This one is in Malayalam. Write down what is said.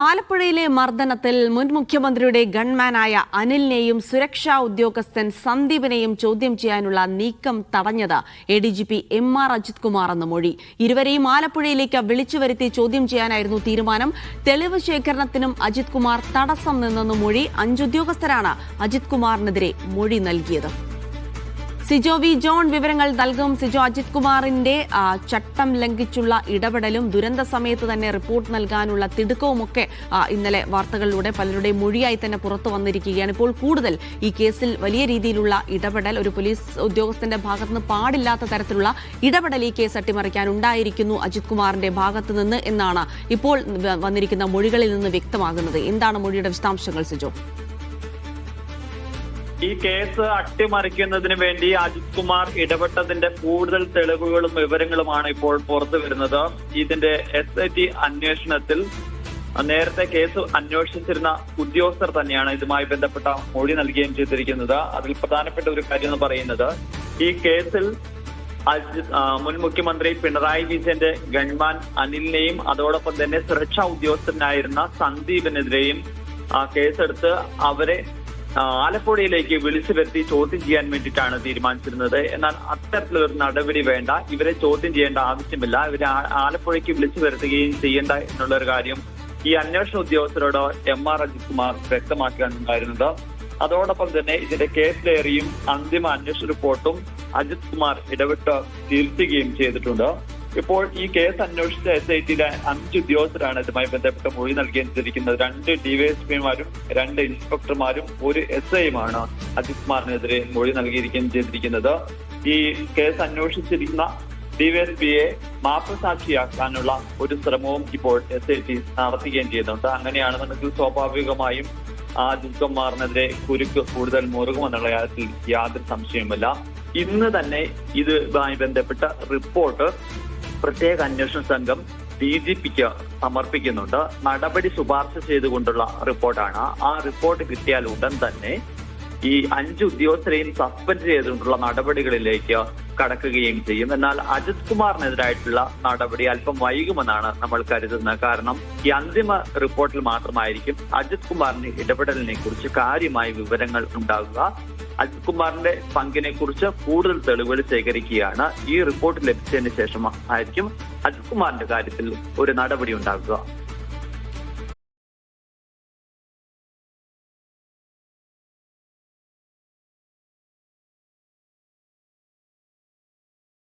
ആലപ്പുഴയിലെ മർദ്ദനത്തിൽ മുൻ മുഖ്യമന്ത്രിയുടെ ഗൺമാനായ അനിലിനെയും സുരക്ഷാ ഉദ്യോഗസ്ഥൻ സന്ദീപിനെയും ചോദ്യം ചെയ്യാനുള്ള നീക്കം തടഞ്ഞത് എഡിജിപി എം.ആർ. അജിത് കുമാർ എന്ന മൊഴി. ഇരുവരെയും ആലപ്പുഴയിലേക്ക് വിളിച്ചുവരുത്തി ചോദ്യം ചെയ്യാനായിരുന്നു തീരുമാനം. തെളിവ് ശേഖരണത്തിനും അജിത് കുമാർ തടസ്സം നിന്നെന്ന് മൊഴി. 5 ഉദ്യോഗസ്ഥരാണ് അജിത് കുമാറിനെതിരെ മൊഴി നൽകിയത്. സിജോ വി ജോൺ വിവരങ്ങൾ നൽകും. സിജോ, അജിത് കുമാറിന്റെ ചട്ടം ലംഘിച്ചുള്ള ഇടപെടലും ദുരന്ത സമയത്ത് തന്നെ റിപ്പോർട്ട് നൽകാനുള്ള തിടുക്കവുമൊക്കെ ഇന്നലെ വാർത്തകളിലൂടെ പലരുടെയും മൊഴിയായി തന്നെ പുറത്തു വന്നിരിക്കുകയാണ്. ഇപ്പോൾ കൂടുതൽ ഈ കേസിൽ വലിയ രീതിയിലുള്ള ഇടപെടൽ, ഒരു പോലീസ് ഉദ്യോഗസ്ഥന്റെ ഭാഗത്തുനിന്ന് പാടില്ലാത്ത തരത്തിലുള്ള ഇടപെടൽ ഈ കേസ് അട്ടിമറിക്കാൻ ഉണ്ടായിരിക്കുന്നു അജിത് കുമാറിന്റെ ഭാഗത്തു നിന്ന് എന്നാണ് ഇപ്പോൾ വന്നിരിക്കുന്ന മൊഴികളിൽ നിന്ന് വ്യക്തമാകുന്നത്. എന്താണ് മൊഴിയുടെ വിശദാംശങ്ങൾ സിജോ? ഈ കേസ് അട്ടിമറിക്കുന്നതിന് വേണ്ടി അജിത് കുമാർ ഇടപെട്ടതിന്റെ കൂടുതൽ തെളിവുകളും വിവരങ്ങളുമാണ് ഇപ്പോൾ പുറത്തു വരുന്നത്. ഇതിന്റെ SIT അന്വേഷണത്തിൽ നേരത്തെ കേസ് അന്വേഷിച്ചിരുന്ന ഉദ്യോഗസ്ഥർ തന്നെയാണ് ഇതുമായി ബന്ധപ്പെട്ട മൊഴി നൽകുകയും ചെയ്തിരിക്കുന്നത്. അതിൽ പ്രധാനപ്പെട്ട ഒരു കാര്യം എന്ന് പറയുന്നത്, ഈ കേസിൽ മുൻ മുഖ്യമന്ത്രി പിണറായി വിജയന്റെ ഗൺമാൻ അനിലിനെയും അതോടൊപ്പം തന്നെ സുരക്ഷാ ഉദ്യോഗസ്ഥനായിരുന്ന സന്ദീപിനെതിരെയും കേസെടുത്ത് അവരെ ആലപ്പുഴയിലേക്ക് വിളിച്ചു വരുത്തി ചോദ്യം ചെയ്യാൻ വേണ്ടിയിട്ടാണ് തീരുമാനിച്ചിരുന്നത്. എന്നാൽ അത്തരത്തിലൊരു നടപടി വേണ്ട, ഇവരെ ചോദ്യം ചെയ്യേണ്ട ആവശ്യമില്ല, ഇവരെ ആലപ്പുഴയ്ക്ക് വിളിച്ചു വരുത്തുകയും ചെയ്യേണ്ട എന്നുള്ളൊരു കാര്യം ഈ അന്വേഷണ ഉദ്യോഗസ്ഥരോട് എം.ആർ. അജിത് കുമാർ വ്യക്തമാക്കുകയാണുണ്ടായിരുന്നത്. അതോടൊപ്പം തന്നെ ഇതിന്റെ കേസ് ഡയറിയും അന്തിമ അന്വേഷണ റിപ്പോർട്ടും അജിത് കുമാർ ഇടപെട്ട് തിരുത്തുകയും ചെയ്തിട്ടുണ്ട്. ഇപ്പോൾ ഈ കേസ് അന്വേഷിച്ച SITയിലെ 5 ഉദ്യോഗസ്ഥരാണ് ഇതുമായി ബന്ധപ്പെട്ട് മൊഴി നൽകുകയും ചെയ്തിരിക്കുന്നത്. 2 DYSPമാരും 2 ഇൻസ്പെക്ടർമാരും 1 SIയുമാണ് അജിത് കുമാറിനെതിരെ മൊഴി നൽകിയിരിക്കുകയും ചെയ്തിരിക്കുന്നത്. ഈ കേസ് അന്വേഷിച്ചിരിക്കുന്ന DYSPയെ മാപ്പുസാക്ഷിയാക്കാനുള്ള ഒരു ശ്രമവും ഇപ്പോൾ SIT നടത്തുകയും ചെയ്യുന്നുണ്ട്. അങ്ങനെയാണെന്നുണ്ടെങ്കിൽ സ്വാഭാവികമായും അജിത് കുമാറിനെതിരെ കുരുക്ക് കൂടുതൽ മുറുകുമെന്നുള്ള കാര്യത്തിൽ യാതൊരു സംശയവുമില്ല. ഇന്ന് തന്നെ ഇതുമായി ബന്ധപ്പെട്ട റിപ്പോർട്ട് പ്രത്യേക അന്വേഷണ സംഘം DGPക്ക് സമർപ്പിക്കുന്നുണ്ട്. നടപടി ശുപാർശ ചെയ്തുകൊണ്ടുള്ള റിപ്പോർട്ടാണ്. ആ റിപ്പോർട്ട് കിട്ടിയാൽ ഉടൻ തന്നെ ഈ 5 ഉദ്യോഗസ്ഥരെയും സസ്പെൻഡ് ചെയ്തുകൊണ്ടുള്ള നടപടികളിലേക്ക് കടക്കുകയും ചെയ്യും. എന്നാൽ അജിത് കുമാറിനെതിരായിട്ടുള്ള നടപടി അല്പം വൈകുമെന്നാണ് നമ്മൾ കരുതുന്നത്. കാരണം ഈ അന്തിമ റിപ്പോർട്ടിൽ മാത്രമായിരിക്കും അജിത് കുമാറിന്റെ ഇടപെടലിനെ കുറിച്ച് കാര്യമായ വിവരങ്ങൾ ഉണ്ടാകുക. അജിത് കുമാറിന്റെ പങ്കിനെ കുറിച്ച് കൂടുതൽ തെളിവുകൾ ശേഖരിക്കുകയാണ്. ഈ റിപ്പോർട്ട് ലഭിച്ചതിന് ശേഷം ആയിരിക്കും അജിത് കുമാറിന്റെ കാര്യത്തിൽ ഒരു നടപടി ഉണ്ടാകുക.